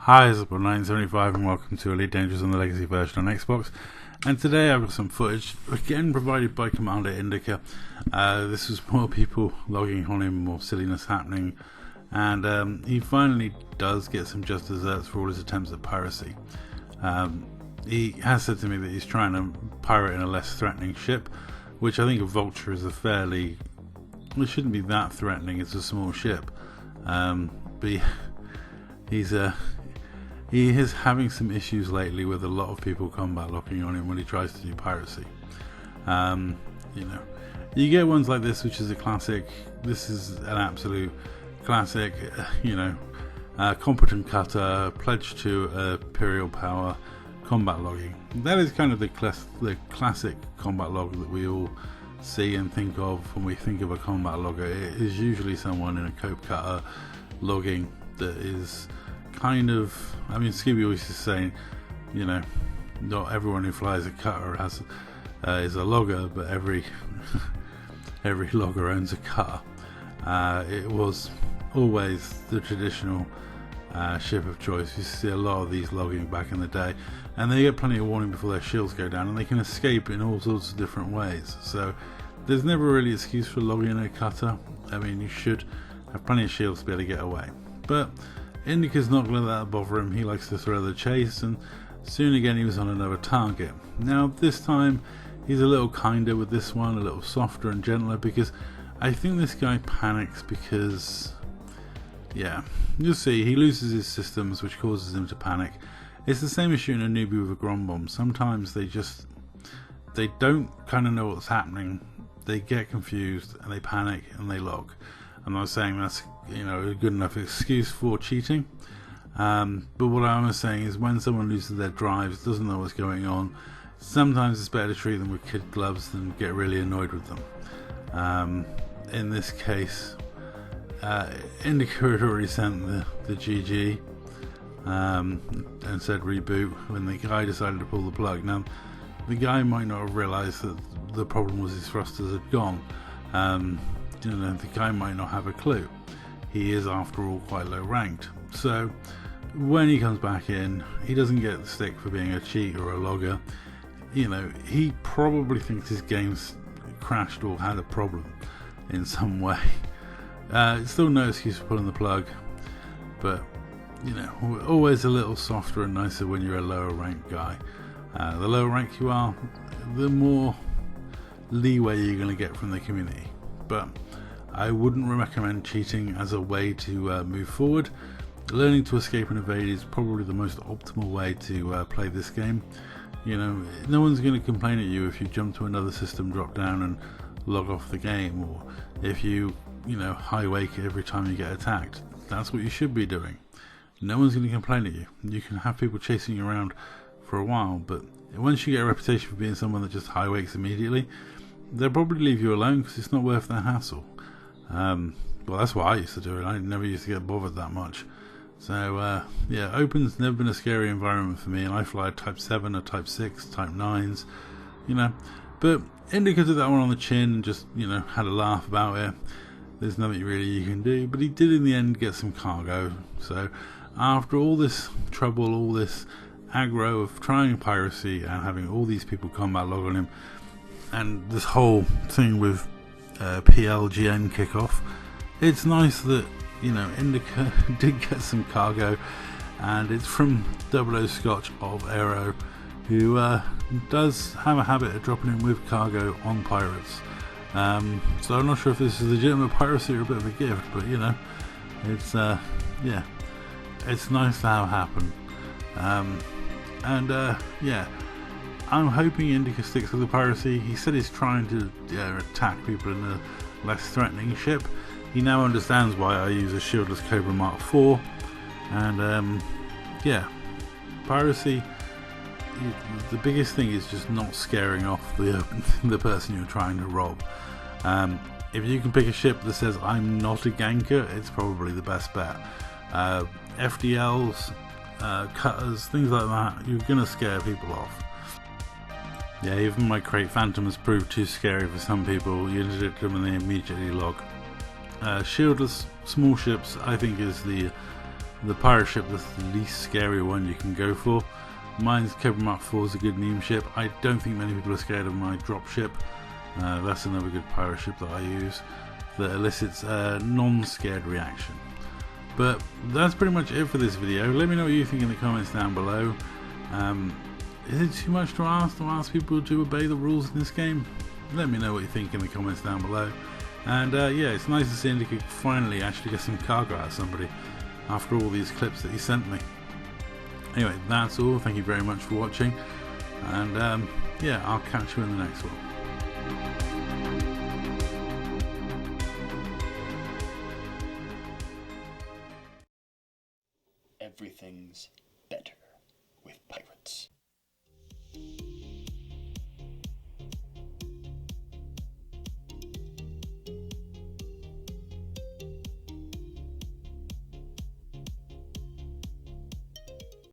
Hi, it's 975 and welcome to Elite Dangerous on the Legacy version on Xbox. And today I've got some footage, again provided by Commander Indica. This was more people logging on him, more silliness happening, and he finally does get some just desserts for all his attempts at piracy. He has said to me that he's trying to pirate in a less threatening ship, which I think a Vulture is a fairly... it shouldn't be that threatening, it's a small ship. But he is having some issues lately with a lot of people combat locking on him when he tries to do piracy. You get ones like this, which is a classic. This is an absolute classic. Competent cutter, pledged to imperial power, combat logging. That is kind of the classic combat log that we all see and think of when we think of a combat logger. It is usually someone in a cope cutter logging that is kind of, I mean, Scooby always is saying, not everyone who flies a cutter is a logger, but every logger owns a cutter. It was always the traditional ship of choice. You see a lot of these logging back in the day, and they get plenty of warning before their shields go down, and they can escape in all sorts of different ways. So there's never really excuse for logging a cutter. I mean, you should have plenty of shields to be able to get away. But Indica's not going to let that bother him. He likes to throw the chase, and soon again he was on another target. Now this time he's a little kinder with this one, a little softer and gentler, because I think this guy panics because, you'll see, he loses his systems, which causes him to panic. It's the same as shooting a newbie with a grom bomb. Sometimes they don't kind of know what's happening, they get confused and they panic and they log. I'm not saying that's a good enough excuse for cheating, but what I'm saying is when someone loses their drives, doesn't know what's going on, sometimes it's better to treat them with kid gloves than get really annoyed with them. In this case, Indica had already sent the GG and said reboot when the guy decided to pull the plug. Now the guy might not have realised that the problem was his thrusters had gone. The guy might not have a clue. He is, after all, quite low ranked. So when he comes back in, he doesn't get the stick for being a cheat or a logger. He probably thinks his game's crashed or had a problem in some way. It's still no excuse for pulling the plug, but we're always a little softer and nicer when you're a lower ranked guy. The lower rank you are, the more leeway you're going to get from the community. But I wouldn't recommend cheating as a way to move forward. Learning to escape and evade is probably the most optimal way to play this game. No one's going to complain at you if you jump to another system, drop down and log off the game, or if you high wake every time you get attacked. That's what you should be doing. No one's going to complain at you. You can have people chasing you around for a while, but once you get a reputation for being someone that just high wakes immediately, they'll probably leave you alone because it's not worth their hassle. Well, that's what I used to do, and I never used to get bothered that much. So Open's never been a scary environment for me, and I fly a Type 7 or Type 6, Type 9s, But Indica took that one on the chin and just, had a laugh about it. There's nothing really you can do, but he did in the end get some cargo. So after all this trouble, all this aggro of trying piracy and having all these people combat log on him, and this whole thing with PLGN kickoff, it's nice that Indica did get some cargo, and it's from 00 Scotch of Aero, who does have a habit of dropping in with cargo on pirates. So I'm not sure if this is legitimate piracy or a bit of a gift, but it's nice to have happen. I'm hoping Indica sticks with the piracy. He said he's trying to attack people in a less threatening ship. He now understands why I use a shieldless Cobra Mark IV. And piracy, the biggest thing is just not scaring off the person you're trying to rob. If you can pick a ship that says I'm not a ganker, it's probably the best bet. FDLs, cutters, things like that, you're going to scare people off. Yeah, even my Crate Phantom has proved too scary for some people. You interdict them and they immediately log. Shieldless small ships, I think, is the the pirate ship that's the least scary one you can go for. Mine's Cobra Mark 4 is a good Neem ship. I don't think many people are scared of my drop ship. That's another good pirate ship that I use that elicits a non-scared reaction. But that's pretty much it for this video. Let me know what you think in the comments down below. Is it too much to ask people to obey the rules in this game? Let me know what you think in the comments down below. And yeah, it's nice to see Indy finally actually get some cargo out of somebody after all these clips that he sent me. Anyway, that's all. Thank you very much for watching, and yeah, I'll catch you in the next one. Everything's better with pirates.